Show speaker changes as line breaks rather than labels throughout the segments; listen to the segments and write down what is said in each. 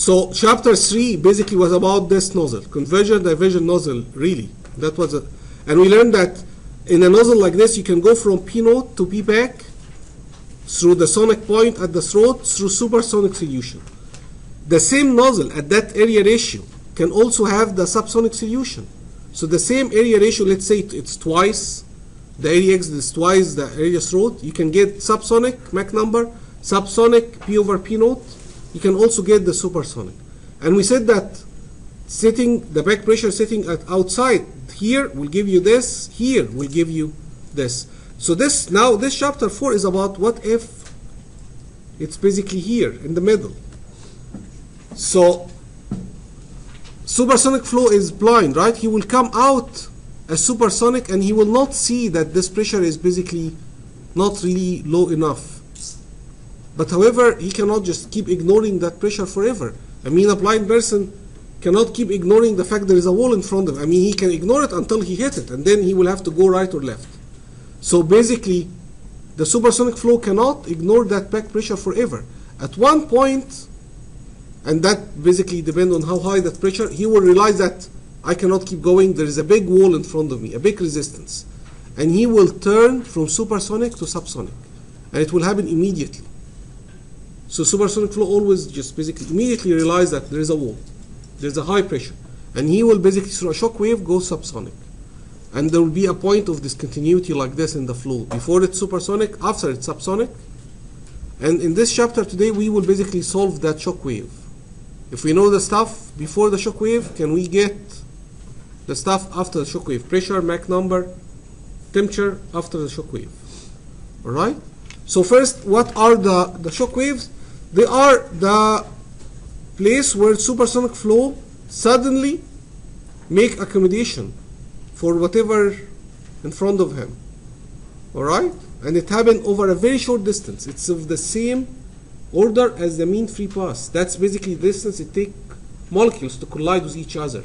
So chapter 3 basically was about this nozzle, conversion diversion nozzle, really. That was and we learned that in a nozzle like this, you can go from P naught to P back through the sonic point at the throat through supersonic solution. The same nozzle at that area ratio can also have the subsonic solution. So the same area ratio, let's say it's twice the area exit is twice the area throat. You can get subsonic Mach number, subsonic P over P naught. You can also get the supersonic. And we said that setting the back pressure setting at outside here will give you this, here will give you this. So this chapter 4 is about what if it's basically here in the middle. So supersonic flow is blind, right? He will come out as supersonic and he will not see that this pressure is basically not really low enough. But however, he cannot just keep ignoring that pressure forever. I mean, a blind person cannot keep ignoring the fact there is a wall in front of him. I mean, he can ignore it until he hits it, and then he will have to go right or left. So basically, the supersonic flow cannot ignore that back pressure forever. At one point, and that basically depends on how high that pressure, he will realize that I cannot keep going. There is a big wall in front of me, a big resistance. And he will turn from supersonic to subsonic. And it will happen immediately. So supersonic flow always just basically immediately realize that there is a wall. There's a high pressure. And he will basically, through a shock wave, go subsonic. And there will be a point of discontinuity like this in the flow. Before it's supersonic, after it's subsonic. And in this chapter today, we will basically solve that shock wave. If we know the stuff before the shock wave, can we get the stuff after the shock wave? Pressure, Mach number, temperature after the shock wave. Alright? So first, what are the shock waves? They are the place where supersonic flow suddenly make accommodation for whatever in front of him. Alright? And it happened over a very short distance. It's of the same order as the mean free path. That's basically the distance it takes molecules to collide with each other.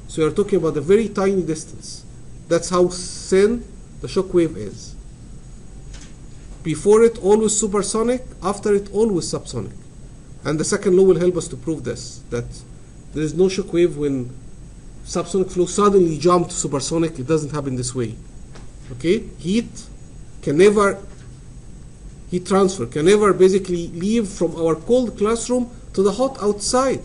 So you're talking about a very tiny distance. That's how thin the shock wave is. Before it, always supersonic. After it, always subsonic. And the second law will help us to prove this, that there is no shock wave when subsonic flow suddenly jump to supersonic. It doesn't happen this way. Okay? Heat transfer can never basically leave from our cold classroom to the hot outside.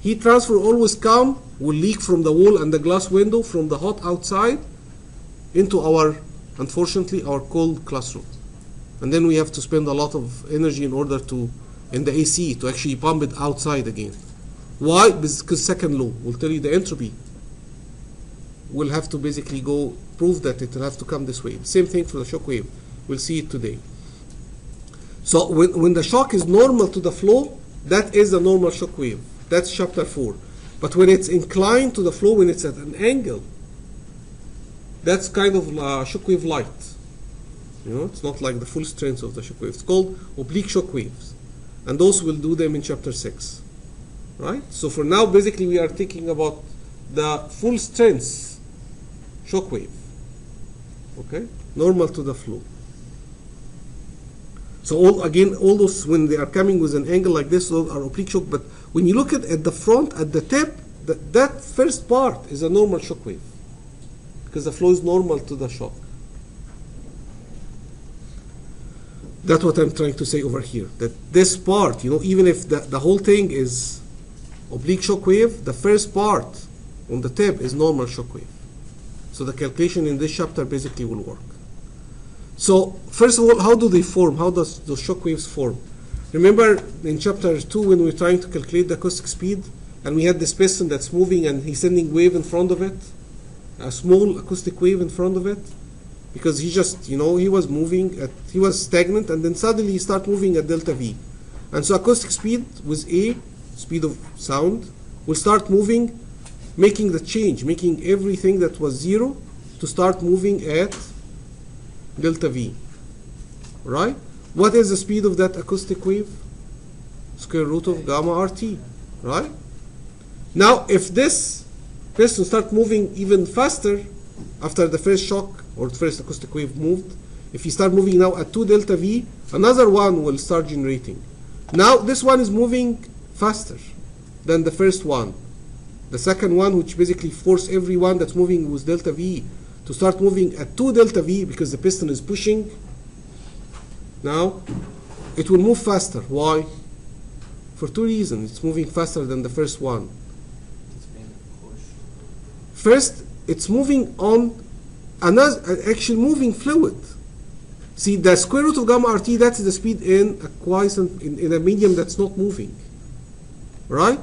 Heat transfer always will leak from the wall and the glass window from the hot outside into unfortunately, our cold classroom. And then we have to spend a lot of energy in order to, in the AC, to actually pump it outside again. Why? Because second law will tell you the entropy will have to basically go prove that it will have to come this way. Same thing for the shock wave. We'll see it today. So when the shock is normal to the flow, that is a normal shock wave. That's chapter 4. But when it's inclined to the flow, when it's at an angle, that's kind of shock wave light. It's not like the full strength of the shock wave. It's called oblique shock waves. And those we'll do them in chapter 6. Right? So for now, basically, we are thinking about the full strength shock wave. Okay? Normal to the flow. So all those, when they are coming with an angle like this, those are oblique shock. But when you look at the front, at the tip, that first part is a normal shock wave. Because the flow is normal to the shock. That's what I'm trying to say over here. That this part, even if the whole thing is oblique shock wave, the first part on the tip is normal shock wave. So the calculation in this chapter basically will work. So first of all, how do they form? How does those shock waves form? Remember in chapter 2 when we were trying to calculate the acoustic speed, and we had this piston that's moving and he's sending wave in front of it, a small acoustic wave in front of it, because he just, he was moving, he was stagnant, and then suddenly he started moving at delta V. And so acoustic speed with A, speed of sound, will start moving, making the change, making everything that was 0 to start moving at delta V. Right? What is the speed of that acoustic wave? Square root of gamma RT. Right? Now, if this piston starts moving even faster after the first shock or the first acoustic wave moved, if you start moving now at 2 delta V, another one will start generating. Now, this one is moving faster than the first one. The second one, which basically force everyone that's moving with delta V to start moving at 2 delta V because the piston is pushing. Now, it will move faster. Why? For 2 reasons. It's moving faster than the first one. First, it's moving on another actual moving fluid. See, the square root of gamma RT, that's the speed in a quiescent, in a medium that's not moving. Right?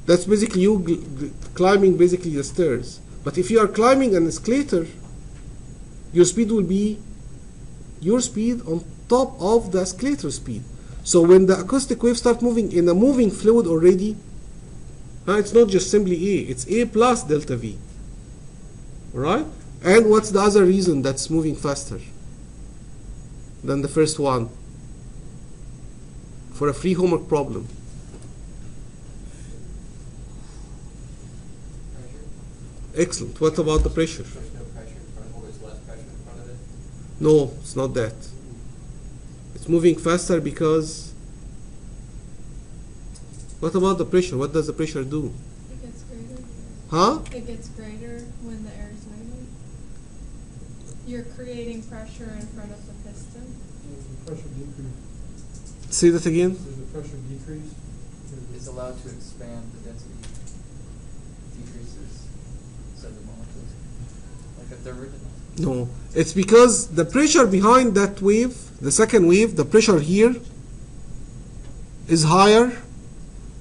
That's basically you climbing basically the stairs. But if you are climbing an escalator, your speed will be your speed on top of the escalator speed. So when the acoustic waves start moving in a moving fluid already, it's not just simply A, it's A plus delta V. Right? And what's the other reason that's moving faster than the first one? For a free homework problem. Excellent. What about the pressure?
There's no pressure in front of it, there's less pressure in front of it.
No, it's not that. It's moving faster because. What about the pressure? What does the pressure do?
It gets greater.
Huh?
It gets greater when the air is moving. You're creating pressure in front of the piston.
There's a pressure decrease.
Say that again.
There's a pressure decrease.
It's allowed to expand, the density decreases instead of the molecules. Like if they're rigid.
No. It's because the pressure behind that wave, the second wave, the pressure here is higher,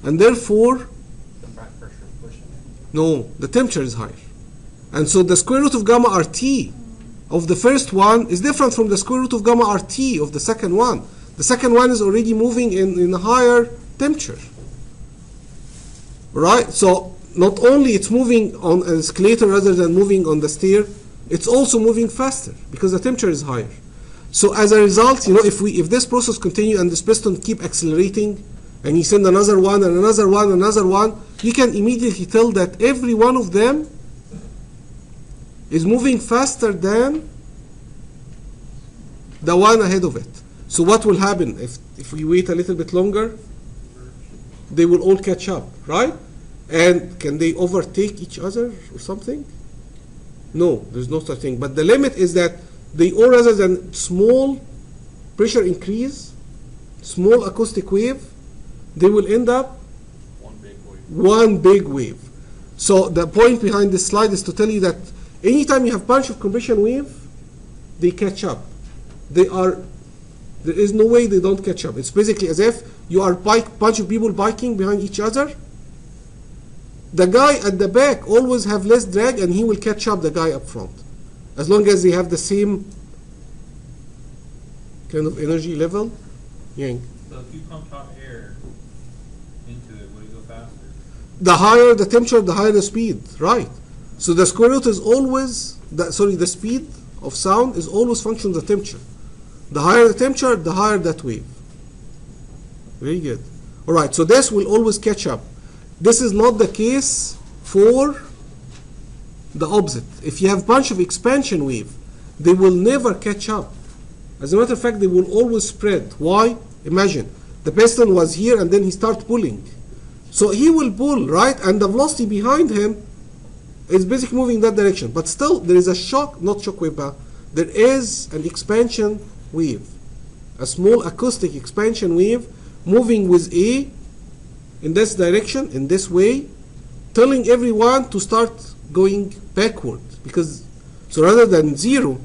and therefore,
The back pressure is pushing it.
no, the temperature is higher. And so the square root of gamma RT of the first one is different from the square root of gamma RT of the second one. The second one is already moving in a higher temperature. Right? So not only it's moving on an escalator rather than moving on the stair, it's also moving faster because the temperature is higher. So as a result, if this process continue and this piston keep accelerating, and you send another one and another one and another one, you can immediately tell that every one of them is moving faster than the one ahead of it. So what will happen if we wait a little bit longer? They will all catch up, right? And can they overtake each other or something? No, there's no such thing. But the limit is that they all, rather than small pressure increase, small acoustic wave, they will end up one big wave. So the point behind this slide is to tell you that anytime you have bunch of compression wave, they catch up. There is no way they don't catch up. It's basically as if you are bunch of people biking behind each other. The guy at the back always have less drag, and he will catch up the guy up front, as long as they have the same kind of energy level. Yang.
So if you pump hot air into it, will it go faster?
The higher the temperature, the higher the speed, right? So the square root is always, the speed of sound is always function of the temperature. The higher the temperature, the higher that wave. Very good. All right, so this will always catch up. This is not the case for the opposite. If you have bunch of expansion wave, they will never catch up. As a matter of fact, they will always spread. Why? Imagine, the piston was here and then he starts pulling. So he will pull, right? And the velocity behind him is basically moving in that direction. But still, there is a shock, not shock wave, but there is an expansion wave. A small acoustic expansion wave moving with A in this direction, in this way, telling everyone to start going backward. So rather than zero,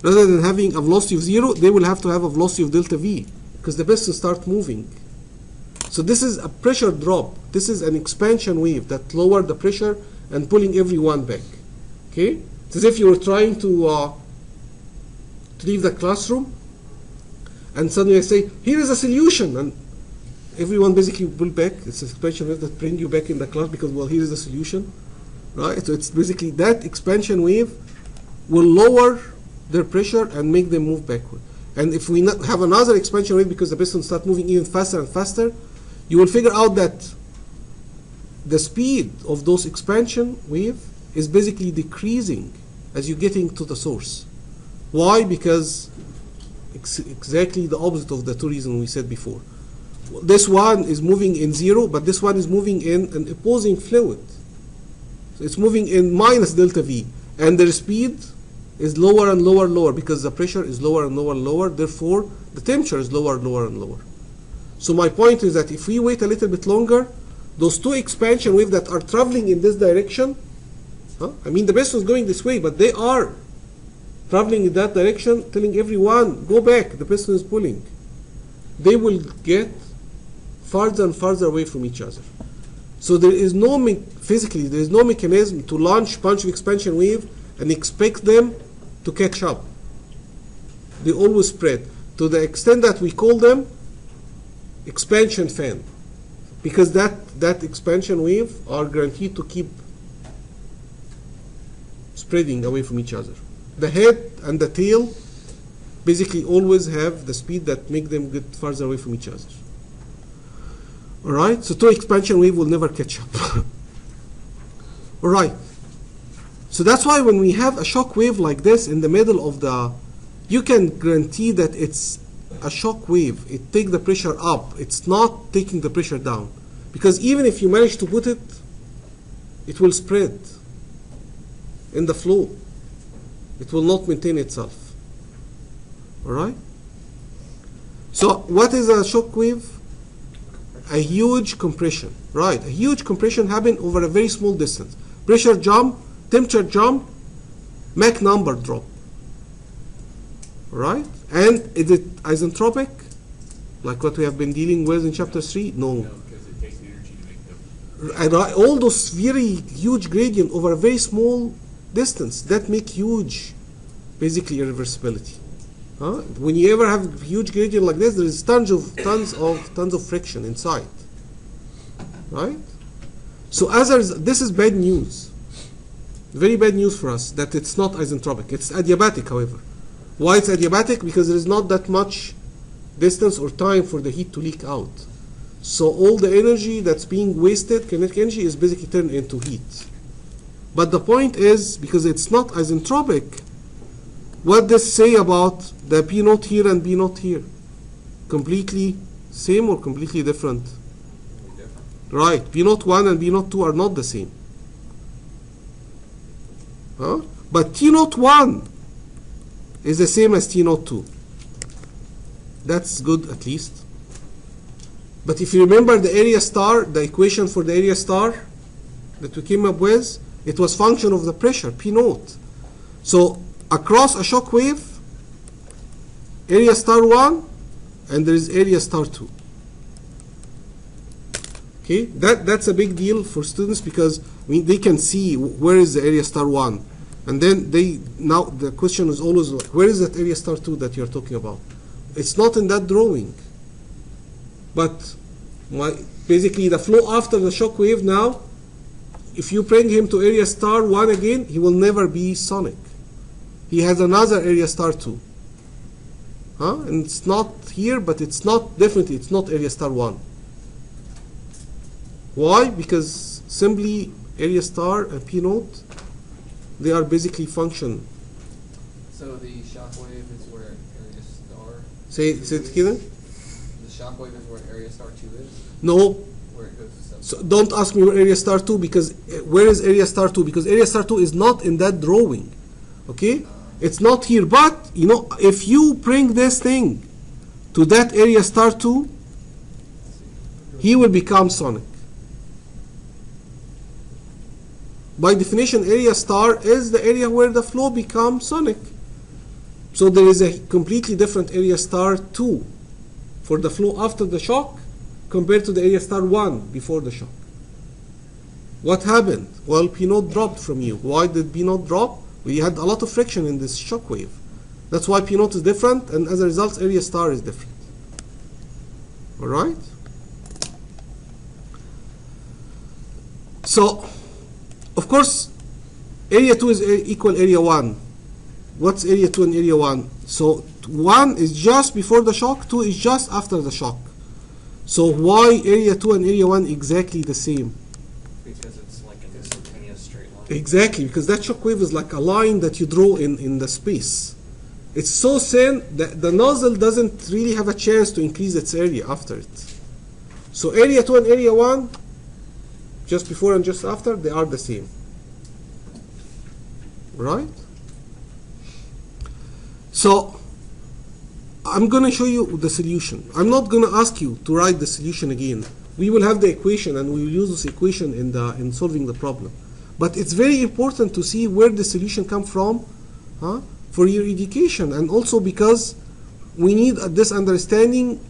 rather than having a velocity of zero, they will have to have a velocity of delta V, because the piston start moving. So this is a pressure drop. This is an expansion wave that lower the pressure and pulling everyone back. Okay? It's as if you were trying to leave the classroom, and suddenly I say, here is a solution, and everyone basically pull back. It's an expansion wave that bring you back in the class because, well, here is the solution, right? So it's basically that expansion wave will lower their pressure and make them move backward. And if we have another expansion wave because the piston start moving even faster and faster, you will figure out that the speed of those expansion wave is basically decreasing as you're getting to the source. Why? Because exactly the opposite of the two reasons we said before. this one is moving in zero, but this one is moving in an opposing fluid. So it's moving in minus delta V, and their speed is lower and lower and lower because the pressure is lower and lower and lower. Therefore, the temperature is lower and lower and lower. So my point is that if we wait a little bit longer, those two expansion waves that are traveling in this direction, I mean the piston is going this way, but they are traveling in that direction, telling everyone, go back, the piston is pulling. They will get farther and farther away from each other. So there is no, physically, there is no mechanism to launch bunch of expansion wave and expect them to catch up. They always spread to the extent that we call them expansion fan, because that expansion wave are guaranteed to keep spreading away from each other. The head and the tail basically always have the speed that make them get farther away from each other. All right, so two expansion wave will never catch up. All right, so that's why when we have a shock wave like this in the middle of the, you can guarantee that it's a shock wave. It takes the pressure up. It's not taking the pressure down, because even if you manage to put it, it will spread in the flow. It will not maintain itself. All right. So what is a shock wave? A huge compression, right? A huge compression happen over a very small distance. Pressure jump, temperature jump, Mach number drop. Right? And is it isentropic, like what we have been dealing with in chapter 3? No.
Because it takes energy to make them.
And all those very huge gradient over a very small distance that make huge, basically, irreversibility. When you ever have huge gradient like this, there is tons of friction inside. Right? So this is bad news. Very bad news for us that it's not isentropic. It's adiabatic, however. Why it's adiabatic? Because there is not that much distance or time for the heat to leak out. So all the energy that's being wasted, kinetic energy, is basically turned into heat. But the point is, because it's not isentropic, what does it say about the P naught here and B naught here? Completely same or completely different? Right. B naught 1 and B naught 2 are not the same. But T naught 1 is the same as T naught 2. That's good, at least. But if you remember the area star, the equation for the area star that we came up with, it was function of the pressure, P naught. So across a shock wave, area star 1, and there is area star 2. Okay, that's a big deal for students, because they can see where is the area star 1, and then now the question is always like, where is that area star 2 that you're talking about? It's not in that drawing. But basically the flow after the shock wave now, if you bring him to area star 1 again, he will never be sonic. He has another area star 2. And it's not here, but it's not, definitely it's not area star 1. Why? Because simply area star and P naught, they are basically function.
So the shock wave is where area star.
Say it again.
The shock wave is where area star 2 is.
No.
Where it goes to
So don't ask me where area star 2, because where is area star 2? Because area star 2 is not in that drawing. Okay? It's not here. But if you bring this thing to that area star 2, he will become sonic. By definition, area star is the area where the flow becomes sonic. So there is a completely different area star 2 for the flow after the shock compared to the area star 1 before the shock. What happened? Well, P naught dropped from you. Why did P naught drop? We had a lot of friction in this shock wave. That's why P naught is different, and as a result, area star is different. All right? So, of course, area 2 is equal area 1. What's area 2 and area 1? So 1 is just before the shock, 2 is just after the shock. So why area 2 and area 1 exactly the same?
Because it's like an instantaneous straight line.
Exactly, because that shock wave is like a line that you draw in the space. It's so thin that the nozzle doesn't really have a chance to increase its area after it. So area 2 and area 1, just before and just after, they are the same. Right? So I'm going to show you the solution. I'm not going to ask you to write the solution again. We will have the equation and we will use this equation in solving the problem. But it's very important to see where the solution comes from for your education, and also because we need this understanding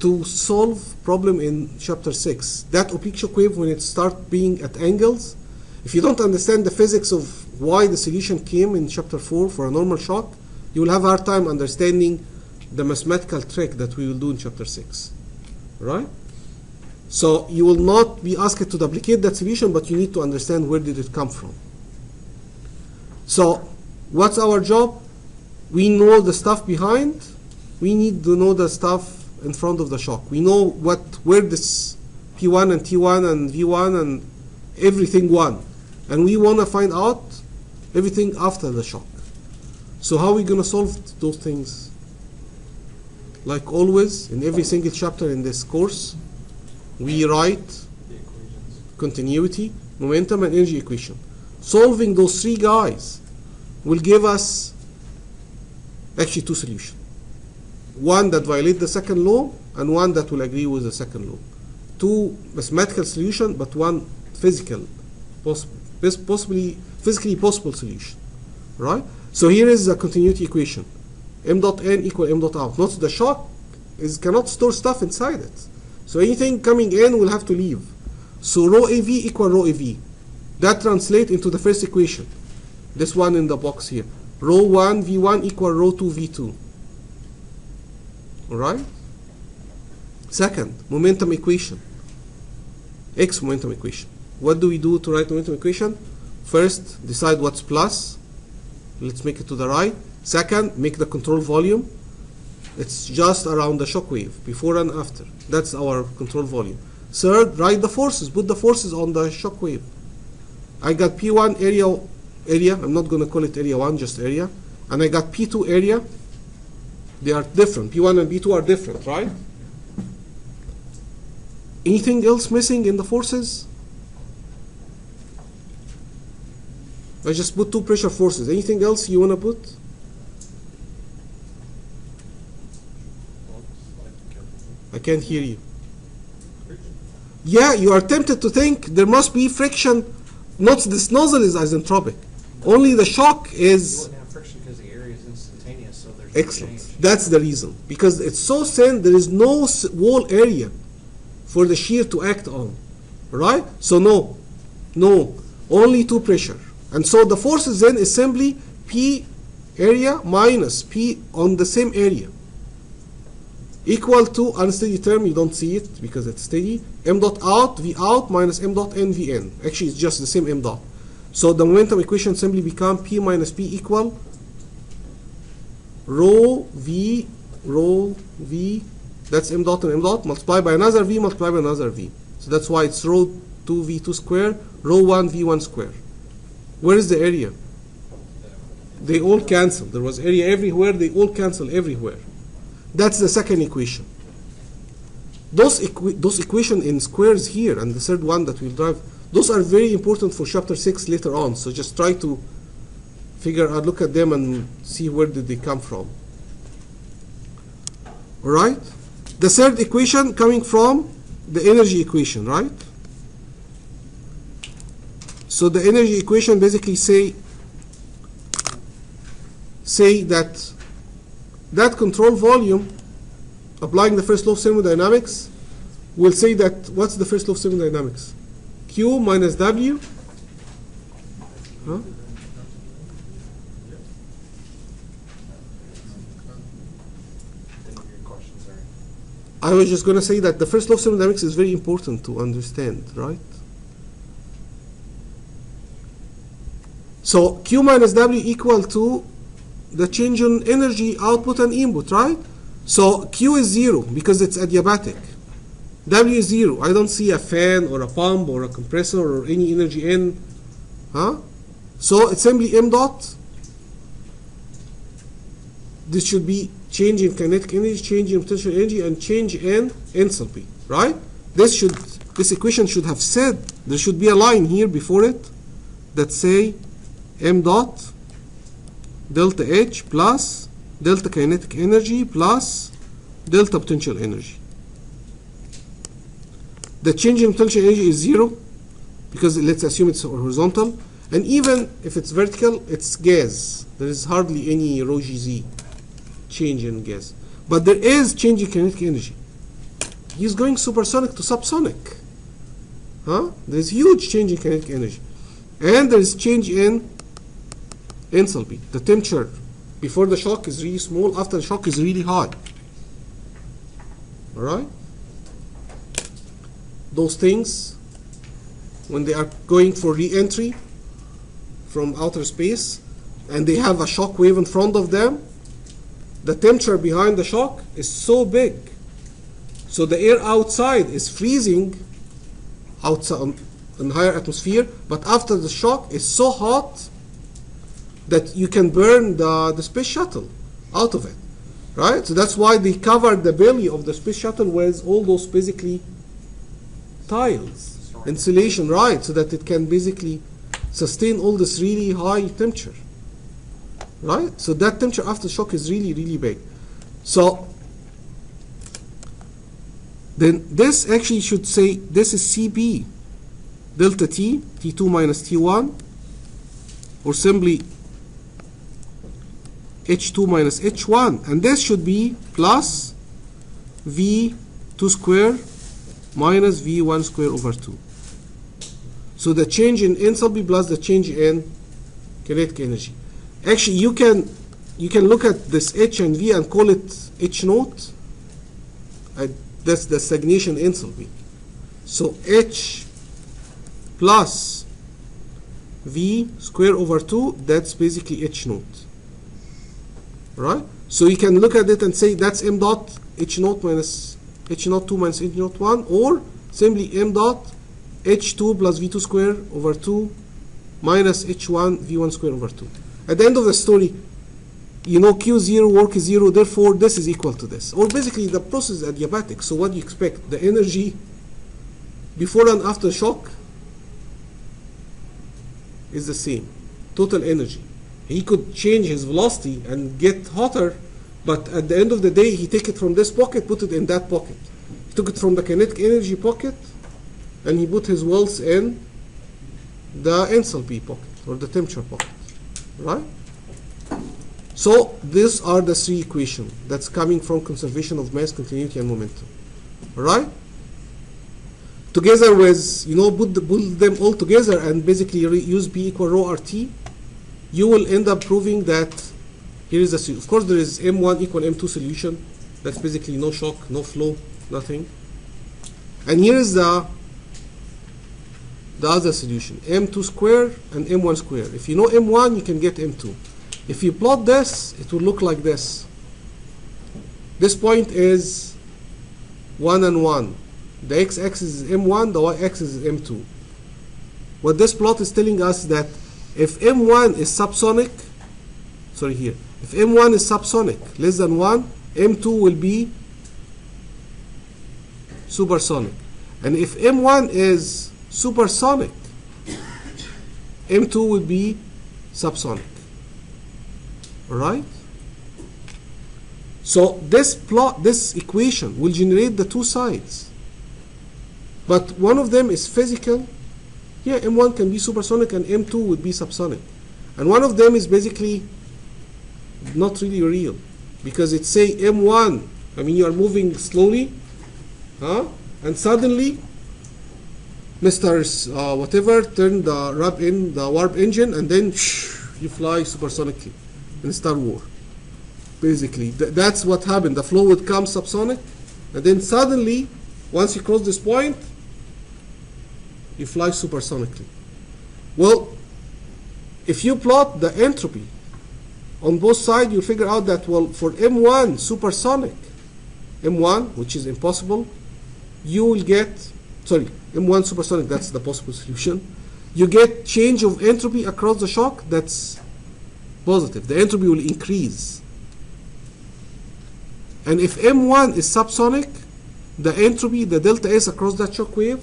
to solve problem in chapter 6. That oblique shock wave, when it starts being at angles, if you don't understand the physics of why the solution came in chapter 4 for a normal shock, you will have a hard time understanding the mathematical trick that we will do in chapter 6. Right? So you will not be asked to duplicate that solution, but you need to understand where did it come from. So what's our job? We know the stuff behind. We need to know the stuff in front of the shock. We know where this P1 and T1 and V1 and everything one. And we want to find out everything after the shock. So how are we going to solve those things? Like always, in every single chapter in this course, we write
The equations.
continuity, momentum, and energy equation. Solving those three guys will give us actually two solutions. One that violates the second law, and one that will agree with the second law. Two mathematical solutions, but one physical, possibly physically possible solution. Right? So here is the continuity equation. M dot N equal M dot out. Notice the shock cannot store stuff inside it. So anything coming in will have to leave. So rho AV equal rho AV. That translates into the first equation. This one in the box here. Rho 1 V1 equal rho 2 V2. Alright? Second, momentum equation. X momentum equation. What do we do to write momentum equation? First, decide what's plus. Let's make it to the right. Second, make the control volume. It's just around the shock wave, before and after. That's our control volume. Third, write the forces. Put the forces on the shock wave. I got P1 area. I'm not going to call it area 1, just area. And I got P2 area. They are different. P1 and P2 are different, right? Anything else missing in the forces? I just put two pressure forces. Anything else you want to put? I can't hear you. Yeah, you are tempted to think there must be friction. Not this nozzle is isentropic. Only the shock
You
is
wouldn't have friction because the area is instantaneous, so there's
excellent.
no change.
That's the reason. Because it's so thin, there is no wall area for the shear to act on. Right? So no. Only two pressure. And so the forces then is simply P area minus P on the same area. Equal to unsteady term, you don't see it because it's steady. M dot out, V out minus M dot N, V N. Actually, it's just the same M dot. So the momentum equation simply become P minus P equal rho V, that's M dot and M dot, multiplied by another V, multiplied by another V. So that's why it's rho 2 V2 square, rho 1 V1 square. Where is the area? They all cancel. There was area everywhere, they all cancel everywhere. That's the second equation. Those equations in squares here, and the third one that we'll drive, those are very important for chapter 6 later on. So just try to figure out, look at them and see where did they come from. All right? The third equation coming from the energy equation, right? So the energy equation basically say that control volume, applying the first law of thermodynamics, will say that, what's the first law of thermodynamics? Q minus W. Huh?
Didn't hear your question, sorry.
I was just going to say that the first law of thermodynamics is very important to understand, right? So Q minus W equal to the change in energy output and input, right? So Q is 0 because it's adiabatic. W is 0. I don't see a fan or a pump or a compressor or any energy in. So it's simply M dot. This should be change in kinetic energy, change in potential energy, and change in enthalpy, right? this equation should have said, there should be a line here before it that say m dot delta H plus delta kinetic energy plus delta potential energy. The change in potential energy is 0 because let's assume it's horizontal, and even if it's vertical, it's gas. There is hardly any rho gz change in gas, but there is change in kinetic energy. He's going supersonic to subsonic. There's huge change in kinetic energy, and there's change in enthalpy. The temperature before the shock is really small, after the shock is really high. All right? Those things, when they are going for re-entry from outer space and they have a shock wave in front of them, the temperature behind the shock is so big, so the air outside is freezing outside in higher atmosphere, but after the shock is so hot that you can burn the space shuttle out of it, right? So that's why they covered the belly of the space shuttle with all those basically tiles, insulation, right? So that it can basically sustain all this really high temperature, right? So that temperature after shock is really, really big. So then this actually should say this is CP delta T, T2 minus T1, or simply H2 minus H1, and this should be plus V2 square minus V1 square over 2. So the change in enthalpy plus the change in kinetic energy. Actually, you can look at this H and V and call it H naught. That's the stagnation enthalpy. So H plus V square over 2, that's basically H naught. Right? So you can look at it and say that's m dot H naught minus H naught 2 minus H naught 1, or simply m dot H2 plus V2 square over 2 minus H1 V1 square over 2. At the end of the story, you know Q0 work is 0, therefore this is equal to this. Or basically the process is adiabatic. So what do you expect? The energy before and after shock is the same. Total energy. He could change his velocity and get hotter, but at the end of the day, he take it from this pocket, put it in that pocket. He took it from the kinetic energy pocket, and he put his wells in the enthalpy pocket, or the temperature pocket, right? So these are the three equations that's coming from conservation of mass, continuity, and momentum, all right? Together with, put them all together and basically use P equal rho RT, you will end up proving that here is the solution. Of course, there is M1 equal M2 solution. That's basically no shock, no flow, nothing. And here is the other solution, M2 square and M1 square. If you know M1, you can get M2. If you plot this, it will look like this. This point is 1 and 1. The x-axis is M1, the y-axis is M2. What this plot is telling us that if M1 is subsonic, if M1 is subsonic, less than 1, M2 will be supersonic. And if M1 is supersonic, M2 will be subsonic. All right? So this equation will generate the two sides. But one of them is physical. Yeah, M1 can be supersonic and M2 would be subsonic. And one of them is basically not really real, because it's say M1, you are moving slowly, and suddenly Mr. Whatever turned the warp engine, and then you fly supersonically in Star Wars. Basically, that's what happened. The flow would come subsonic, and then suddenly, once you cross this point, you fly supersonically. Well, if you plot the entropy on both sides, you'll figure out that, well, for M1 supersonic, M1, which is impossible, you will get, M1 supersonic, that's the possible solution. You get change of entropy across the shock, that's positive. The entropy will increase. And if M1 is subsonic, the entropy, the delta S across that shock wave,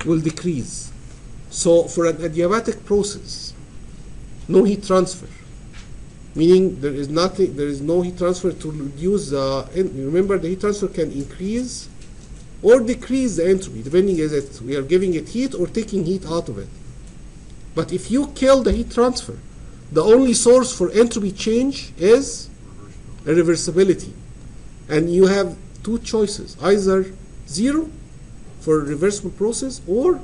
will decrease. So for an adiabatic process, no heat transfer, meaning there is no heat transfer to reduce the. Remember, the heat transfer can increase or decrease the entropy, depending is it we are giving it heat or taking heat out of it. But if you kill the heat transfer, the only source for entropy change is irreversibility. And you have two choices, either 0 for a reversible process or
Not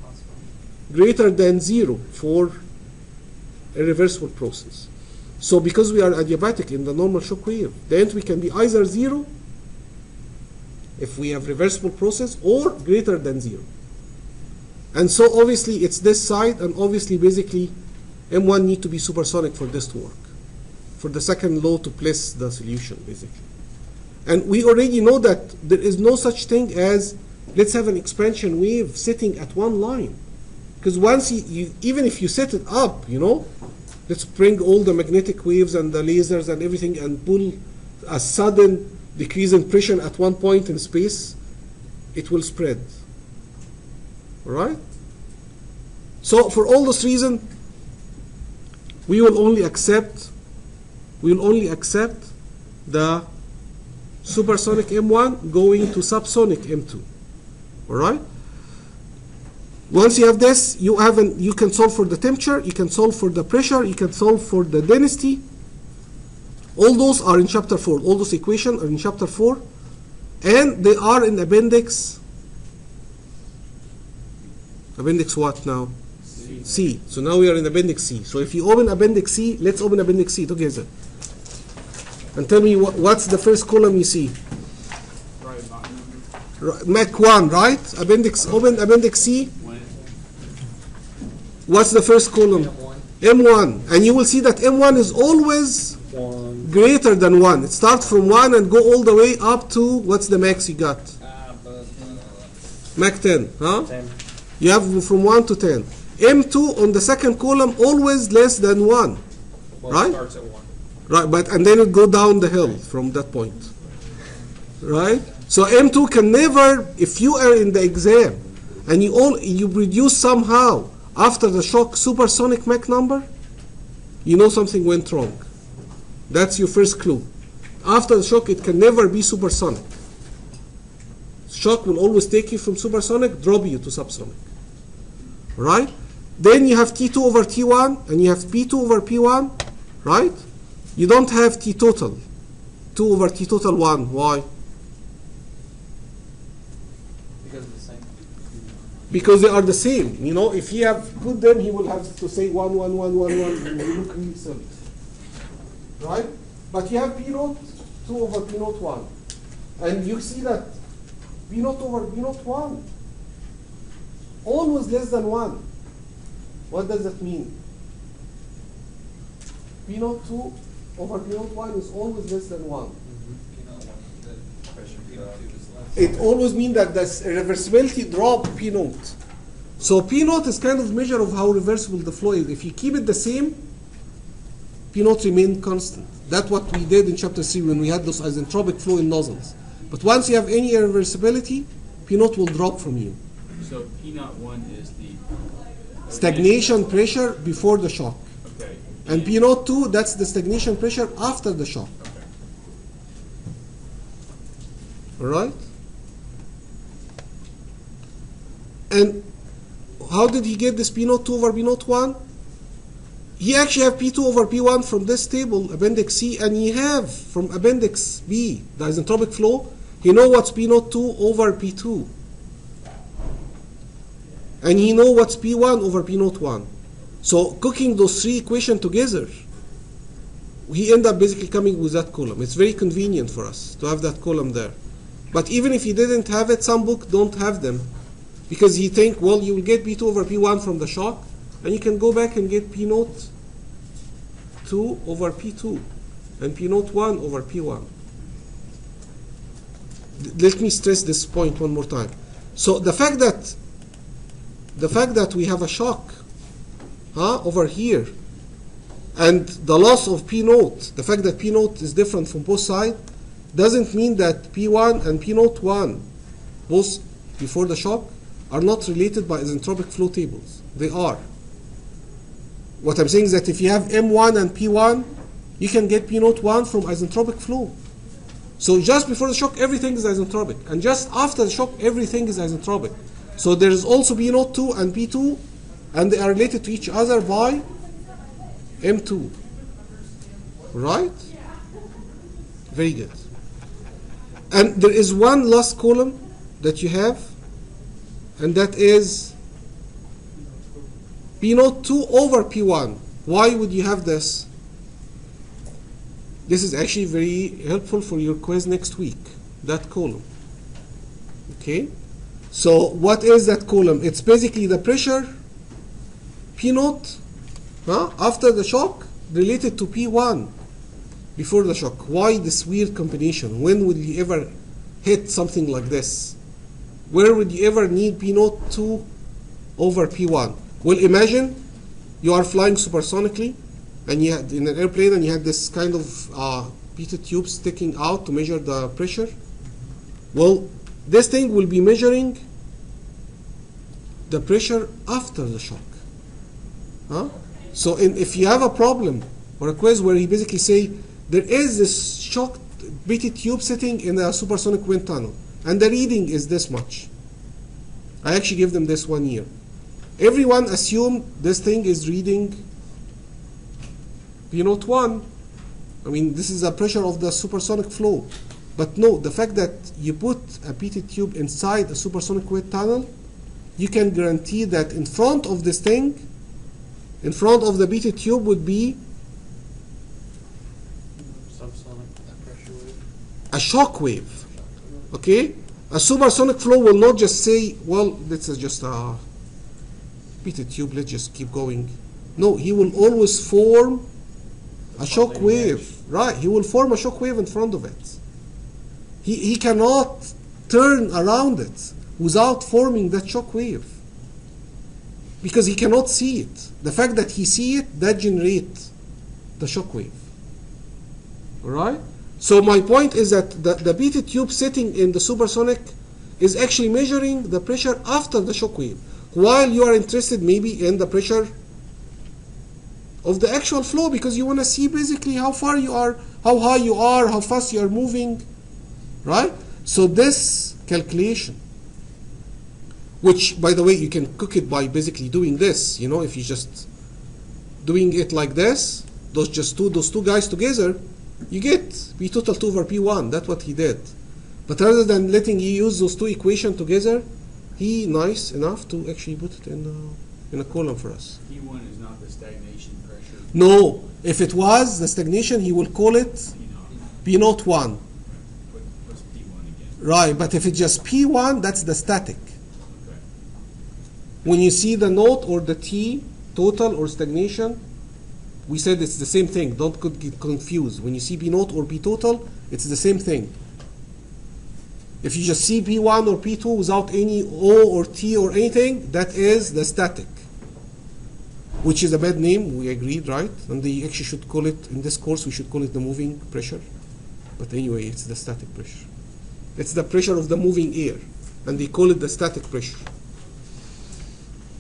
possible.
greater than 0 for a reversible process. So because we are adiabatic in the normal shock wave, the entropy can be either 0 if we have reversible process or greater than 0. And so obviously it's this side, and obviously basically M1 need to be supersonic for this to work, for the second law to place the solution basically. And we already know that there is no such thing as let's have an expansion wave sitting at one line. Because once you even if you set it up, let's bring all the magnetic waves and the lasers and everything and pull a sudden decrease in pressure at one point in space, it will spread. All right? So for all those reasons, we will only accept the supersonic M1 going to subsonic M2. All right? Once you have this, you can solve for the temperature, you can solve for the pressure, you can solve for the density. All those are in chapter 4. All those equations are in chapter 4, and they are in appendix. Appendix what now? C. So now we are in appendix C. So if you open appendix C, let's open appendix C together. And tell me what's the first column you see? Mach 1, right? Open appendix C. What's the first column? M1. And you will see that M1 is always greater than 1. It starts from 1 and go all the way up to, what's the max you got? Mach 10, huh?
10.
You have from 1 to 10. M2 on the second column always less than 1.
Well,
Right?
it starts at 1.
Right, and then it go down the hill from that point. Right? So M2 can never, if you are in the exam and you reduce somehow after the shock supersonic Mach number, you know something went wrong. That's your first clue. After the shock, it can never be supersonic. Shock will always take you from supersonic, drop you to subsonic. Right? Then you have T2 over T1, and you have P2 over P1, right? You don't have T total. 2 over T total 1. Why?
Because of the same.
Because they are the same. If he have put them, he will have to say 1, 1, 1, 1, 1, and it will look really silly. Right? But you have P naught 2 over P naught 1. And you see that P naught over P naught 1 always less than 1. What does that mean? P naught 2 over P naught 1 is always less than 1. It always means that the reversibility drop P naught. So P naught is kind of measure of how reversible the flow is. If you keep it the same, P naught remain constant. That's what we did in chapter 3 when we had those isentropic flow in nozzles. But once you have any irreversibility, P naught will drop from you.
So P naught 1 is the
Stagnation pressure before the shock.
Okay.
And P naught 2, that's the stagnation pressure after the shock.
Okay.
All right? And how did he get this P naught 2 over P naught 1? He actually have P2 over P1 from this table, appendix C, and he have from appendix B, the isentropic flow, he know what's P naught 2 over P2. And he know what's P1 over P naught 1. So cooking those three equations together, he end up basically coming with that column. It's very convenient for us to have that column there. But even if he didn't have it, some books don't have them. Because he think, well, you will get P2 over P1 from the shock, and you can go back and get P naught 2 over P2 and P naught 1 over P1. Let me stress this point one more time. So the fact that we have a shock over here, and the loss of P naught, the fact that P naught is different from both sides, doesn't mean that P1 and P naught 1, both before the shock, are not related by isentropic flow tables. They are. What I'm saying is that if you have M1 and P1, you can get P naught 1 from isentropic flow. So just before the shock, everything is isentropic. And just after the shock, everything is isentropic. So there is also P naught 2 and P2, and they are related to each other by M2. Right? Very good. And there is one last column that you have, and that is P naught 2 over P1. Why would you have this? This is actually very helpful for your quiz next week, that column. Okay? So what is that column? It's basically the pressure P naught after the shock related to P1 before the shock. Why this weird combination? When would you ever hit something like this? Where would you ever need P naught 2 over P1? Well, imagine you are flying supersonically, and you had in an airplane, and you had this kind of pitot tube sticking out to measure the pressure. Well, this thing will be measuring the pressure after the shock. So if you have a problem or a quiz where you basically say there is this shocked pitot tube sitting in a supersonic wind tunnel, and the reading is this much. I actually give them this 1 year. Everyone assumed this thing is reading P naught 1. I mean, this is the pressure of the supersonic flow. But no, the fact that you put a pitot tube inside a supersonic wind tunnel, you can guarantee that in front of this thing, in front of the pitot tube would be
Subsonic pressure wave.
a shock wave. Okay? A supersonic flow will not just say, well, this is just a pitot tube, let's just keep going. No, he will always form a shock wave. Right, he will form a shock wave in front of it. He cannot turn around it without forming that shock wave, because he cannot see it. The fact that he see it, that generates the shock wave. All right? So my point is that the pitot tube sitting in the supersonic is actually measuring the pressure after the shock wave, while you are interested maybe in the pressure of the actual flow, because you want to see basically how far you are, how high you are, how fast you are moving, right? So this calculation, which by the way you can cook it by basically doing this, you know, if you just doing it like this, those two guys together, you get P total 2 over P1. That's what he did. But rather than letting you use those two equations together, he nice enough to actually put it in a column for us.
P1 is not the stagnation pressure.
No, if it was the stagnation, he will call it
P naught.
P naught 1.
What's P1 again?
Right, but if it's just P1, that's the static.
Okay.
When you see the note or the T, total or stagnation, we said it's the same thing. Don't get confused. When you see P naught or P total, it's the same thing. If you just see P1 or P2 without any O or T or anything, that is the static, which is a bad name, we agreed, right? And they actually should call it, in this course, we should call it the moving pressure. But anyway, it's the static pressure. It's the pressure of the moving air, and they call it the static pressure.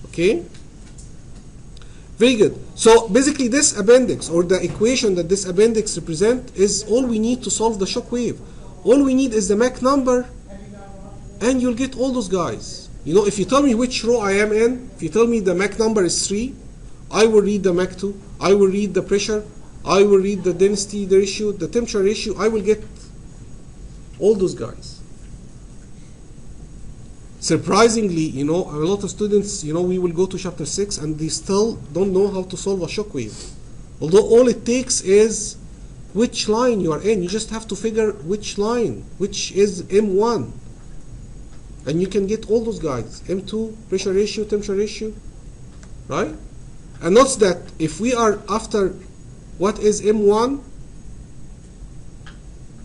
Okay? Very good. So basically this appendix, or the equation that this appendix represents, is all we need to solve the shock wave. All we need is the Mach number, and you'll get all those guys. You know, if you tell me which row I am in, if you tell me the Mach number is 3, I will read the Mach 2, I will read the pressure, I will read the density ratio, the temperature ratio, I will get all those guys. Surprisingly, you know, a lot of students, you know, we will go to chapter 6 and they still don't know how to solve a shock wave. Although all it takes is which line you are in. You just have to figure which line, which is M1. And you can get all those guys. M2, pressure ratio, temperature ratio, right? And notice that if we are after what is M1,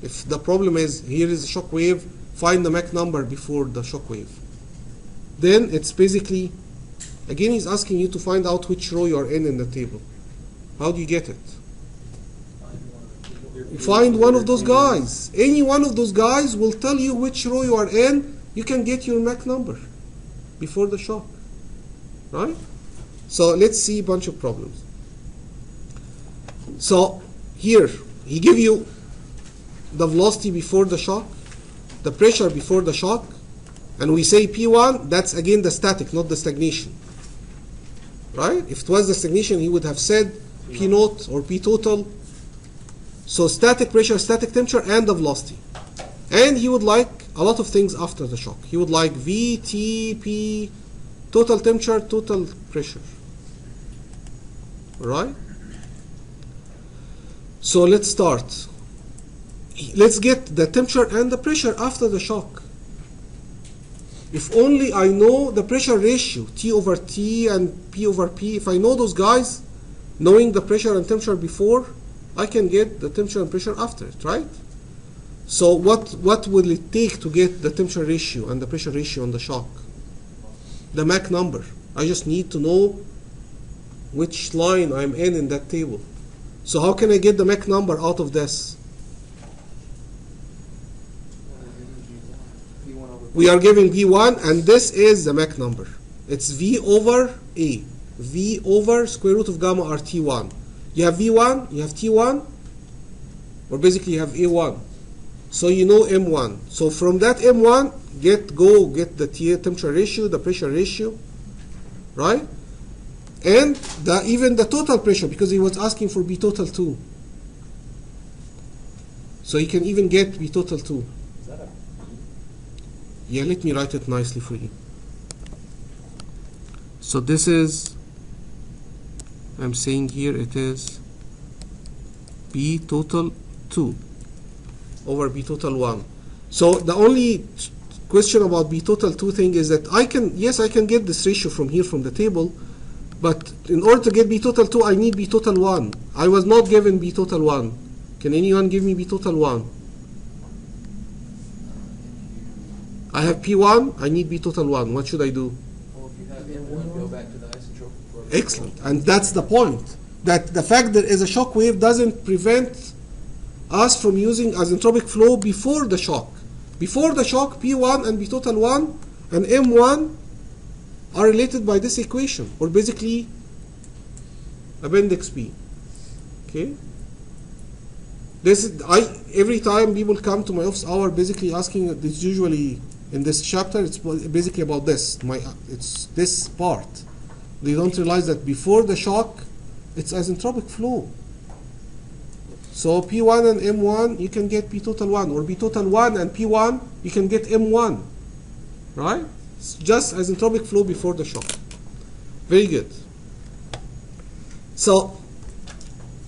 if the problem is here is a shock wave, find the Mach number before the shock wave. Then it's basically, again he's asking you to find out which row you are in the table. How do you get it? Find one of those guys. Any one of those guys will tell you which row you are in. You can get your Mach number before the shock, right? So let's see a bunch of problems. So here, he give you the velocity before the shock, the pressure before the shock, and we say P1, that's again the static, not the stagnation. Right? If it was the stagnation, he would have said P naught or P total. So static pressure, static temperature, and the velocity. And he would like a lot of things after the shock. He would like V, T, P, total temperature, total pressure. Right? So let's start. Let's get the temperature and the pressure after the shock. If only I know the pressure ratio, T over T and P over P, if I know those guys, knowing the pressure and temperature before, I can get the temperature and pressure after it, right? So what will it take to get the temperature ratio and the pressure ratio on the shock? The Mach number. I just need to know which line I'm in that table. So how can I get the Mach number out of this? We are given V1, and this is the Mach number. It's V over A. V over square root of gamma RT1. You have V1, you have T1, or basically you have A1. So you know M1. So from that M1, get the temperature ratio, the pressure ratio, right? And even the total pressure, because he was asking for B total 2. So you can even get B total 2.
Is that a
Yeah, let me write it nicely for you. So this is, I'm saying here it is B total 2 over B total 1. So the only question about B total 2 thing is that I can get this ratio from here from the table, but in order to get B total 2, I need B total 1. I was not given B total 1. Can anyone give me B total 1? I have P1, I need B total 1. What should I do?
Well, if you have M1, go back to the isotropic flow.
Excellent. And that's the point. That the fact there is a shock wave doesn't prevent us from using isentropic flow before the shock. Before the shock, P1 and B total 1 and M1 are related by this equation, or basically appendix B. Okay? Every time people come to my office hour basically asking, it's usually in this chapter, it's basically about this. It's this part. They don't realize that before the shock, it's isentropic flow. So P1 and M1, you can get P total 1, or B total 1 and P1, you can get M1, right? It's just isentropic flow before the shock. Very good. So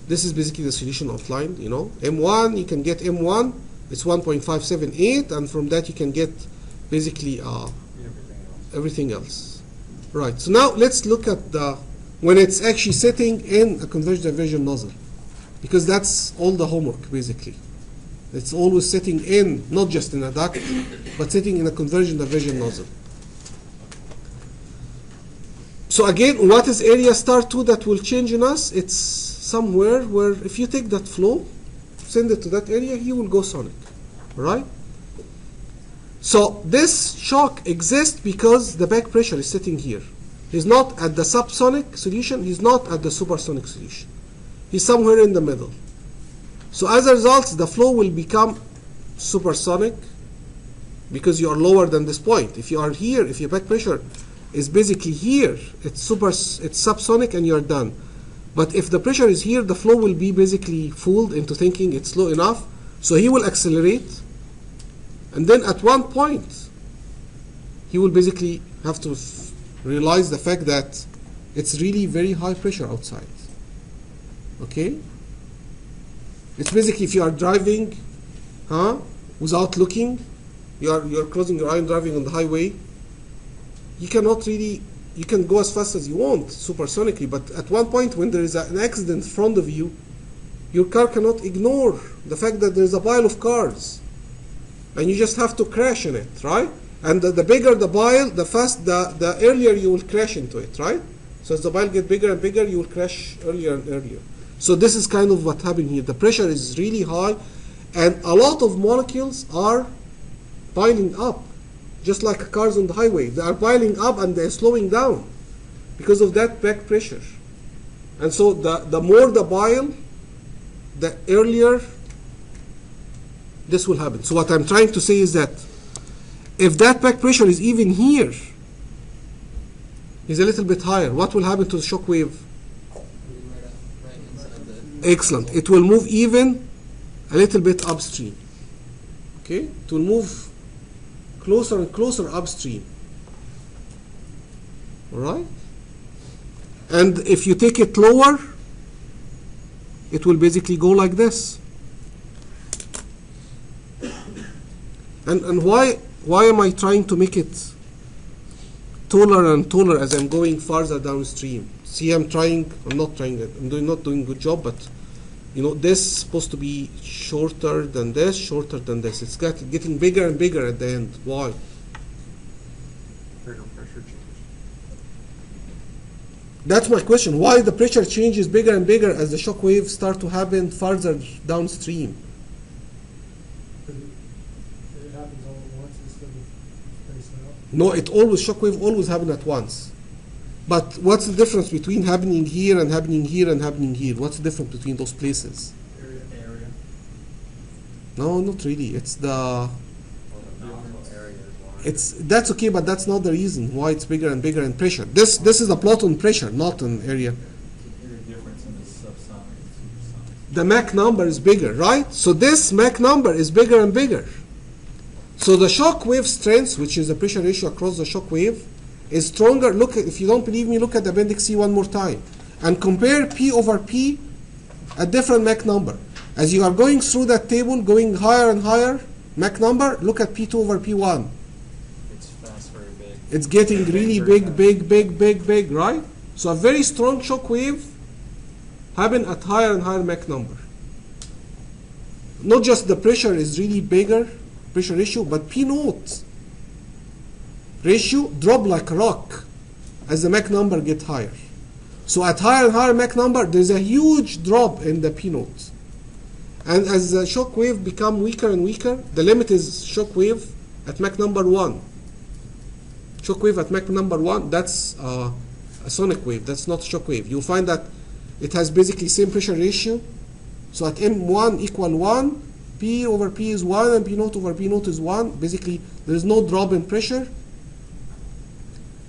this is basically the solution outlined, you know. M1, you can get M1, it's 1.578, and from that you can get basically everything else. Right, so now let's look at when it's actually sitting in a converged diversion nozzle, because that's all the homework basically. It's always sitting in, not just in a duct, but sitting in a convergent diversion nozzle. So again, what is area star 2 that will change in us? It's somewhere where if you take that flow, send it to that area, he will go sonic, right? So this shock exists because the back pressure is sitting here. He's not at the subsonic solution, he's not at the supersonic solution. He's somewhere in the middle. So as a result, the flow will become supersonic because you are lower than this point. If you are here, if your back pressure is basically here, it's subsonic and you're done. But if the pressure is here, the flow will be basically fooled into thinking it's low enough. So he will accelerate. And then at one point, he will basically have to realize the fact that it's really very high pressure outside. Okay? It's basically if you are driving without looking, you're closing your eye and driving on the highway, you cannot really, you can go as fast as you want supersonically, but at one point when there is an accident in front of you, your car cannot ignore the fact that there's a pile of cars and you just have to crash in it, right? And the bigger the pile, the earlier you will crash into it, right? So as the pile gets bigger and bigger, you will crash earlier and earlier. So this is kind of what happened here. The pressure is really high, and a lot of molecules are piling up, just like cars on the highway. They are piling up and they're slowing down because of that back pressure. And so the more the pile, the earlier this will happen. So what I'm trying to say is that if that back pressure is even here, is a little bit higher, what will happen to the shock wave?
Right inside the.
Excellent. It will move even a little bit upstream. Okay? It will move closer and closer upstream. All right? And if you take it lower, it will basically go like this. And why am I trying to make it taller and taller as I'm going farther downstream? See, I'm not trying it. I'm not doing a good job, but you know, this is supposed to be shorter than this, shorter than this. It's getting bigger and bigger at the end. Why?
Bigger pressure change.
That's my question. Why the pressure change is bigger and bigger as the shock waves start to happen farther downstream?
Because it happens all at once instead of spaced out.
No, shock wave always happen at once. But what's the difference between happening here and happening here and happening here? What's the difference between those places?
Area.
No, not really. It's the
Well, the nominal area is larger.
that's okay, but that's not the reason why it's bigger and bigger in pressure. This is a plot on pressure, not an area.
Bigger difference in the subsonic and supersonic.
The Mach number is bigger, right? So this Mach number is bigger and bigger. So the shock wave strength, which is the pressure ratio across the shock wave, is stronger. Look, if you don't believe me, look at Appendix C one more time and compare P over P at different Mach number. As you are going through that table, going higher and higher Mach number, look at P2 over P1.
It's fast, very big.
It's getting really big, right? So a very strong shock wave happen at higher and higher Mach number. Not just the pressure is really bigger, pressure ratio, but P naught ratio drop like a rock as the Mach number get higher. So at higher and higher Mach number, there's a huge drop in the P naught. And as the shock wave become weaker and weaker, the limit is shock wave at Mach number 1. Shock wave at Mach number 1, that's a sonic wave, that's not shock wave. You'll find that it has basically same pressure ratio. So at M1 equal 1, P over P is 1 and P naught over P naught is 1. Basically, there is no drop in pressure.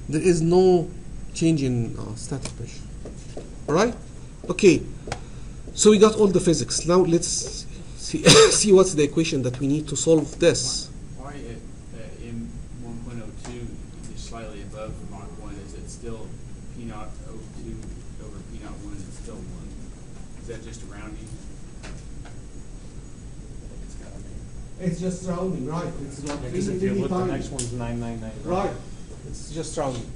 There is no change in static pressure. All right? Okay. So we got all the physics. Now let's see, see what's the equation that we need to solve this.
Why in 1.02 is slightly above Mach 1? Is it still P naught 02 over P naught 1? It's still 1. Is that just a rounding?
It's gotta be.
It's just rounding, right? It's not
Because if you look, the next one's 999.
Right. It's just rounding.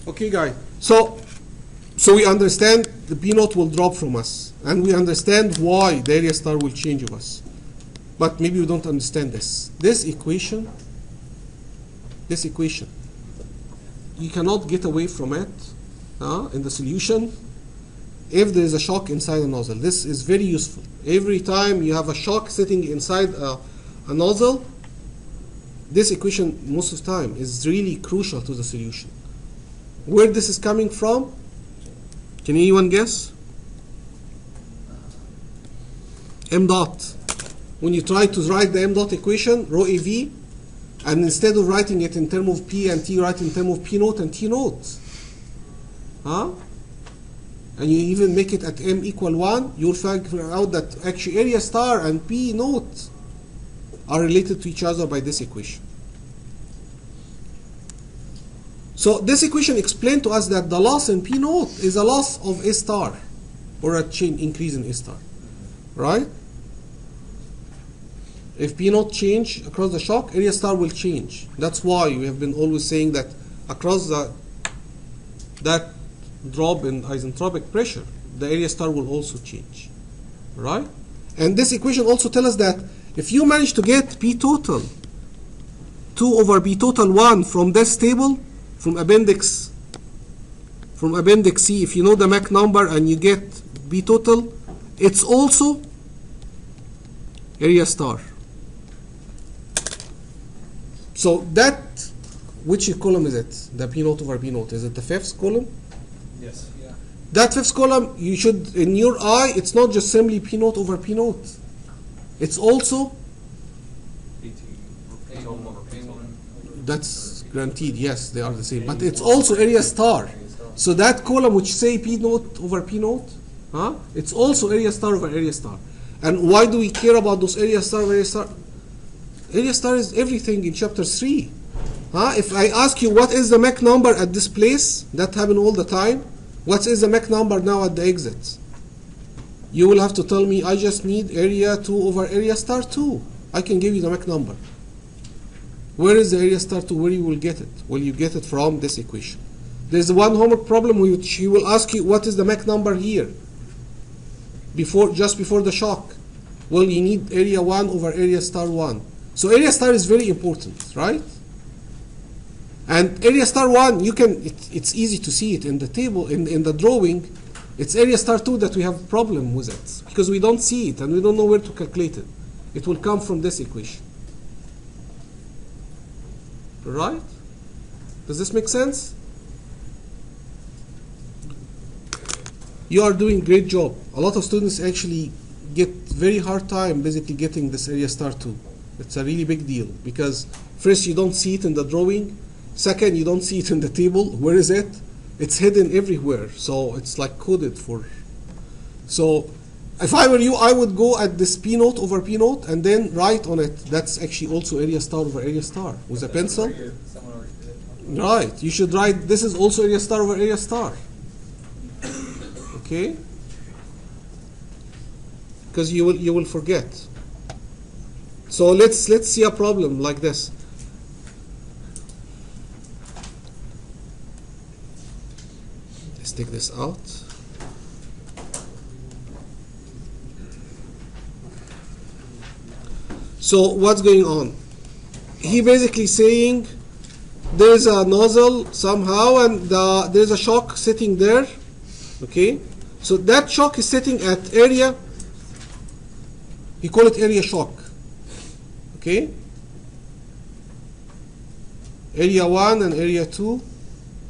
Okay, guys. So we understand the P naught will drop from us, and we understand why the area star will change of us. But maybe we don't understand this. This equation, you cannot get away from it in the solution if there is a shock inside a nozzle. This is very useful. Every time you have a shock sitting inside a nozzle, this equation most of the time is really crucial to the solution. Where this is coming from, can anyone guess? M dot. When you try to write the M dot equation, rho AV, and instead of writing it in terms of P and T, you write in terms of P naught and T naught. And you even make it at M equal 1, you'll figure out that actually area star and P naught are related to each other by this equation. So this equation explained to us that the loss in P naught is a loss of A star, or a increase in A star, right? If P naught change across the shock, area star will change. That's why we have been always saying that across that drop in isentropic pressure, the area star will also change, right? And this equation also tells us that if you manage to get P total 2 over P total 1 from this table, from appendix from appendix C, if you know the Mach number and you get B total, it's also area star. So that, which column is it? The P naught over B naught. Is it the fifth column?
Yes.
Yeah.
That fifth column, you should, in your eye, it's not just simply P naught over P naught. It's also, that's guaranteed, yes, they are the same. But it's also area star. So that column which say P naught over P naught, it's also area star over area star. And why do we care about those area star over area star? Area star is everything in chapter 3. If I ask you what is the Mach number at this place, that happen all the time, what is the Mach number now at the exits? You will have to tell me, I just need area 2 over area star 2. I can give you the Mach number. Where is the area star 2? Where you will get it? Well, you get it from this equation. There's one homework problem which he will ask you, what is the Mach number here? Just before the shock. Well, you need area 1 over area star 1. So area star is very important, right? And area star 1, you can, it's easy to see it in the table, in the drawing. It's area star 2 that we have a problem with it, because we don't see it and we don't know where to calculate it. It will come from this equation. Right? Does this make sense? You are doing a great job. A lot of students actually get very hard time basically getting this area star 2. It's a really big deal, because first you don't see it in the drawing. Second, you don't see it in the table. Where is it? It's hidden everywhere. So it's like coded for. So if I were you, I would go at this P naught over P naught and then write on it. That's actually also area star over area star with a pencil.
Someone already did it.
Right. You should write this is also area star over area star. Okay? Because you will forget. So let's see a problem like this. Let's take this out. So what's going on? He basically saying there's a nozzle somehow and there's a shock sitting there. Okay? So that shock is sitting at area, he call it area shock. Okay? Area 1 and area 2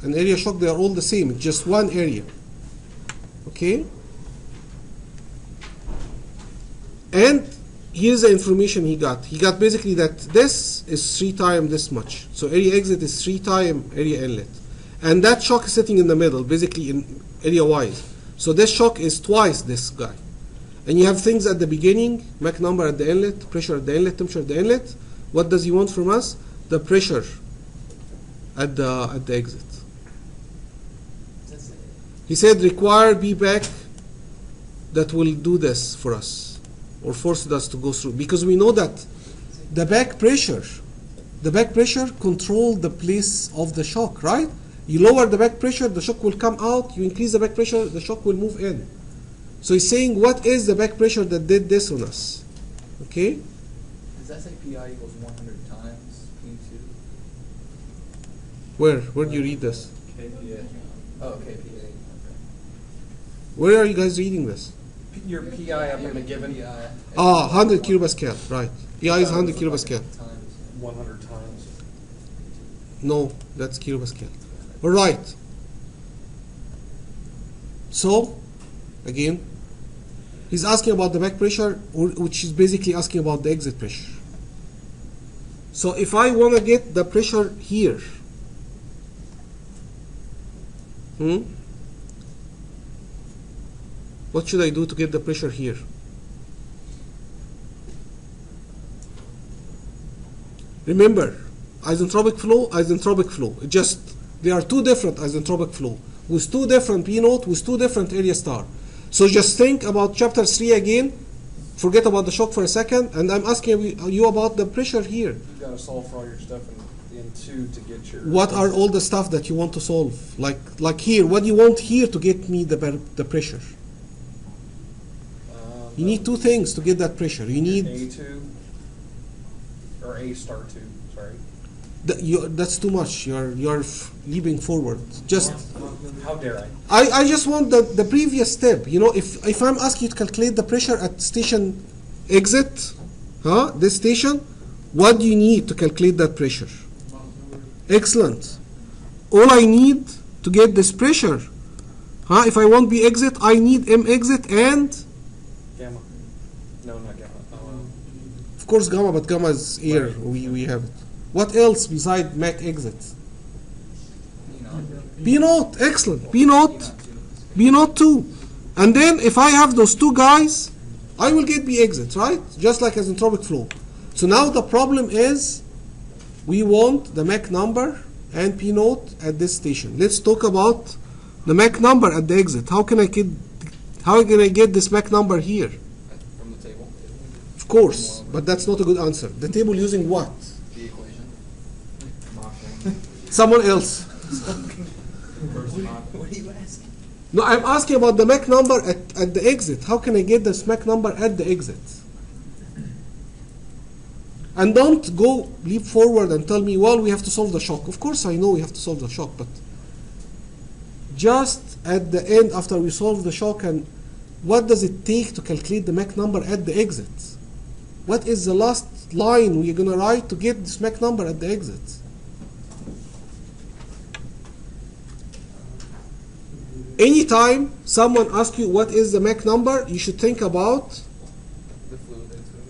and area shock, they are all the same. It's just one area. Okay? And here's the information he got. He got basically that this is 3 times this much. So area exit is 3 times area inlet. And that shock is sitting in the middle, basically in area wise. So this shock is twice this guy. And you have things at the beginning, Mach number at the inlet, pressure at the inlet, temperature at the inlet. What does he want from us? The pressure at the exit. He said require B back that will do this for us, or force us to go through, because we know that the back pressure control the place of the shock, right? You lower the back pressure, the shock will come out. You increase the back pressure, the shock will move in. So he's saying, what is the back pressure that did this on us? Okay?
Does that say PI equals 100 times P2?
Where do you read this?
KPA. Oh, KPA. Okay.
Where are you guys reading this?
Your PI up in the given
PI.
100 kilopascal, right. PI is 100 kilopascal.
Times.
100 times.
No, that's kilopascal. All right. So, again, he's asking about the back pressure, which is basically asking about the exit pressure. So if I want to get the pressure here, what should I do to get the pressure here? Remember, isentropic flow. It just, there are two different isentropic flow with two different P naught with two different area star. So just think about chapter 3 again. Forget about the shock for a second, and I'm asking you about the pressure here.
You've got to solve for all your stuff in 2 to get your.
What are all the stuff that you want to solve? Like here, what do you want here to get me the pressure? You need two things to get that pressure. You need
A2 or A star 2. Sorry.
That's too much. You're leaping forward. Just
How dare I?
I just want the previous step. You know, if I'm asking you to calculate the pressure at station exit, this station, what do you need to calculate that pressure? Excellent. All I need to get this pressure, if I want B exit, I need M exit and
Gamma. No, not gamma.
of course gamma, but gamma is air. We have it. What else beside Mach exit? B naught. Excellent. B naught. B naught 2. And then if I have those two guys, I will get B exit, right? Just like asymptotic flow. So now the problem is we want the Mach number and P naught at this station. Let's talk about the Mach number at the exit. How can I get this Mach number here?
From the table.
Of course, but that's not a good answer. The table using what?
The equation.
Someone else.
What are you asking?
No, I'm asking about the Mach number at the exit. How can I get this Mach number at the exit? And don't go leap forward and tell me, well, we have to solve the shock. Of course I know we have to solve the shock, but just at the end after we solve the shock, and what does it take to calculate the Mach number at the exit? What is the last line we're going to write to get this Mach number at the exit? Anytime someone asks you what is the Mach number, you should think about
The fluid that's going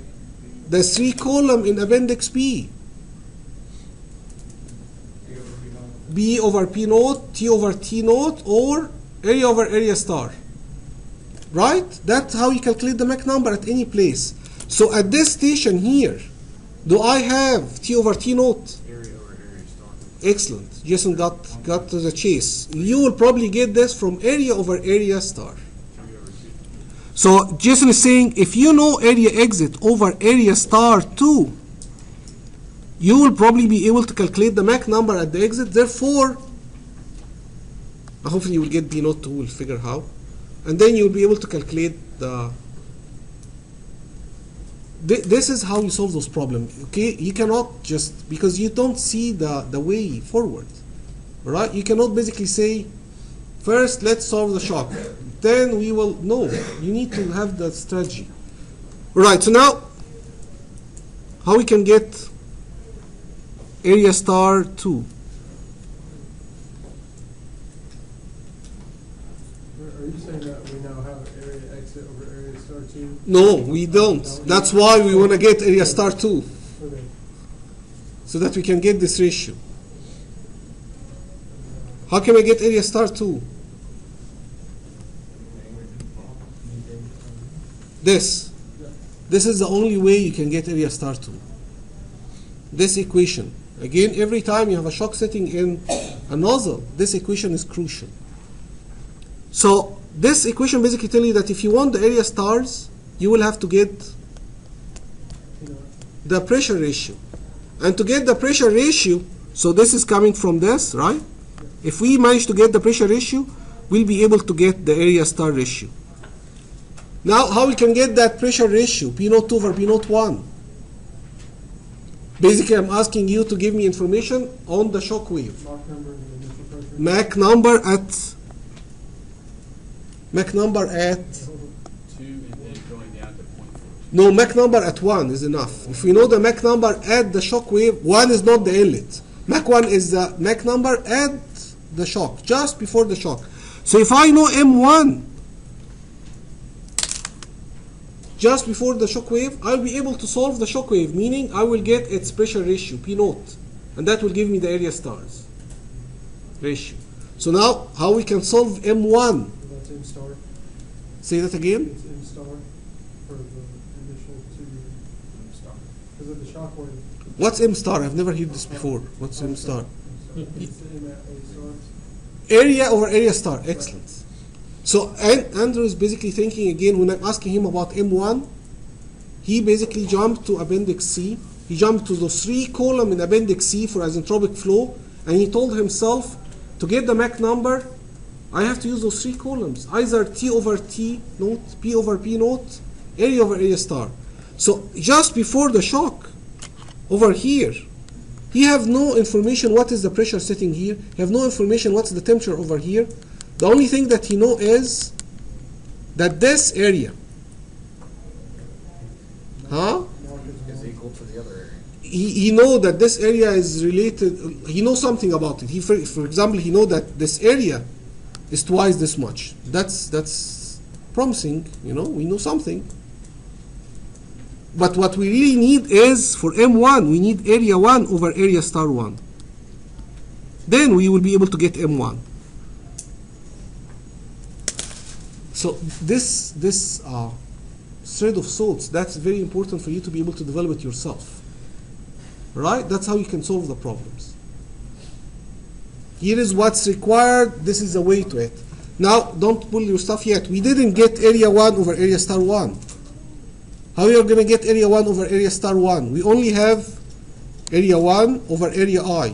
to be.
the 3 column in appendix B. B over P naught, T over T naught, or area over area star. Right? That's how you calculate the Mach number at any place. So at this station here, do I have T over T naught?
Area over area star.
Excellent. Jason got to the chase. You will probably get this from area over area star.
3 over 2.
So Jason is saying if you know area exit over area star 2, you will probably be able to calculate the Mach number at the exit. Therefore, hopefully you will get B naught 2, we'll figure how. And then you'll be able to calculate the... This is how you solve those problems, okay? You cannot just, because you don't see the way forward, right? You cannot basically say, first let's solve the shock, then we will, no, you need to have the strategy. Right, so now, how we can get area star 2?
Are you saying that we now have area exit over area star 2?
No, we don't. That's why we want to get area star 2,
Okay.
so that we can get this ratio. How can I get area star 2? This. This is the only way you can get area star 2. This equation. Again, every time you have a shock setting in a nozzle, this equation is crucial. So this equation basically tells you that if you want the area stars, you will have to get the pressure ratio. And to get the pressure ratio, so this is coming from this, right? If we manage to get the pressure ratio, we'll be able to get the area star ratio. Now, how we can get that pressure ratio, P naught 2 over P naught 1? Basically, I'm asking you to give me information on the shock wave.
Mach number and the initial pressure.
Mach number at
2 and then going down to 0.4.
no, Mach number at 1 is enough. If we know the Mach number at the shock wave, 1 is not the inlet. Mach 1 is the Mach number at the shock, just before the shock. So if I know M1 just before the shock wave, I'll be able to solve the shock wave, meaning I will get its pressure ratio, P naught, and that will give me the area stars ratio. So now, how we can solve M1?
That's M star.
Say that again.
It's M star for the initial 2 star. Because of the shock wave.
What's M star? I've never heard this before. What's M star?
It's M at A star.
Area over area star. Excellent. So Andrew is basically thinking again, when I'm asking him about M1, he basically jumped to appendix C. He jumped to those 3 columns in appendix C for isentropic flow, and he told himself, to get the Mach number, I have to use those 3 columns, either T over T naught, P over P naught, area over area star. So just before the shock, over here, He have no information what is the pressure setting here. He have no information what's the temperature over here. The only thing that he know is that this area,
Is equal to the other area.
he know that this area is related. He know something about it. He, for example, he know that this area is twice this much. That's promising. You know, we know something. But what we really need is, for M1, we need area 1 over area star 1. Then we will be able to get M1. So this thread of thoughts, that's very important for you to be able to develop it yourself. Right? That's how you can solve the problems. Here is what's required. This is the way to it. Now, don't pull your stuff yet. We didn't get area 1 over area star 1. How are you going to get area 1 over area star 1? We only have area 1 over area I.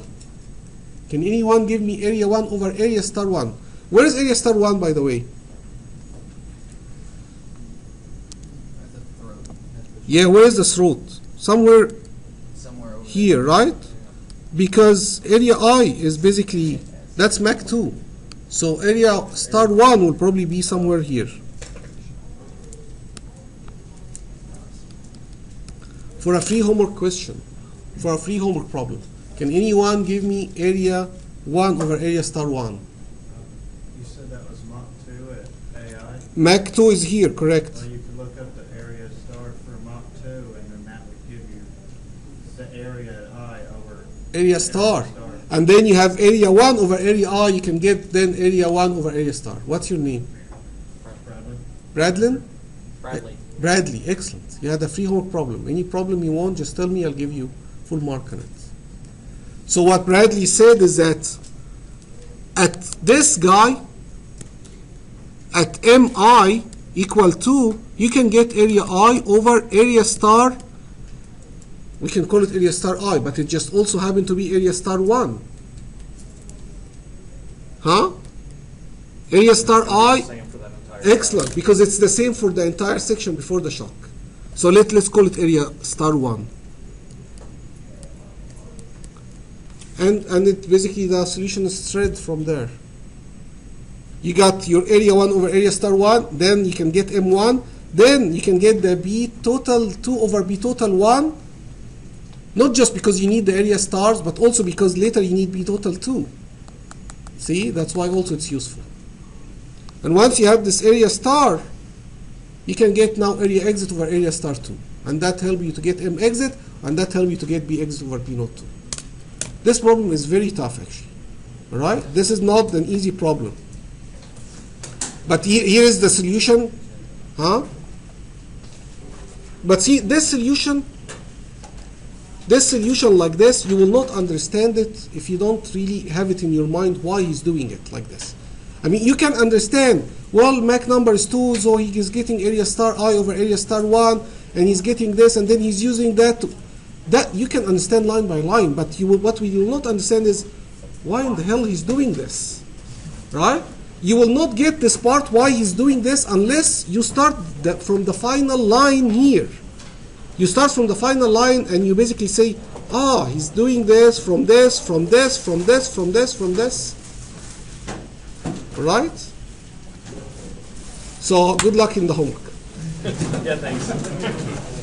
Can anyone give me area 1 over area star 1? Where is area star 1, by the way?
At the throat.
Yeah, where is the throat? Somewhere
Somewhere over
here, right? Because area I is basically, that's Mach 2. So area star 1 will probably be somewhere here. For a free homework question, for a free homework problem, can anyone give me area 1 over area star 1?
You said that was Mach 2 at AI?
Mach 2 is here, correct?
Well, you could look up the area star for Mach 2, and then that would give you the area at I over
Area star. And then you have area 1 over area I, you can get then area 1 over area star. What's your name?
Bradley.
Bradley?
Bradley.
Bradley, excellent. You had a free homework problem. Any problem you want, just tell me, I'll give you full mark on it. So what Bradley said is that at this guy, at mi equal 2, you can get area I over area star. We can call it area star I, but it just also happened to be area star 1. Huh? Area star I,
Same for that entire
excellent, because it's the same for the entire section before the shock. So let's call it area star 1. And it basically the solution is straight from there. You got your area 1 over area star 1, then you can get M1, then you can get the B total 2 over B total 1, not just because you need the area stars, but also because later you need B total 2. See, that's why also it's useful. And once you have this area star, you can get now area exit over area star 2. And that helps you to get M exit, and that helps you to get B exit over B naught 2. This problem is very tough, actually. All right? This is not an easy problem. But here is the solution. Huh? But see, this solution like this, you will not understand it if you don't really have it in your mind why he's doing it like this. I mean, you can understand, well, Mach number is 2, so he is getting area star I over area star 1, and he's getting this, and then he's using that. That you can understand line by line, but what we will not understand is why in the hell he's doing this, right? You will not get this part why he's doing this unless you start from the final line here. You start from the final line and you basically say, he's doing this from this, from this, from this, from this, from this. Right? So good luck in the homework.
Yeah, thanks.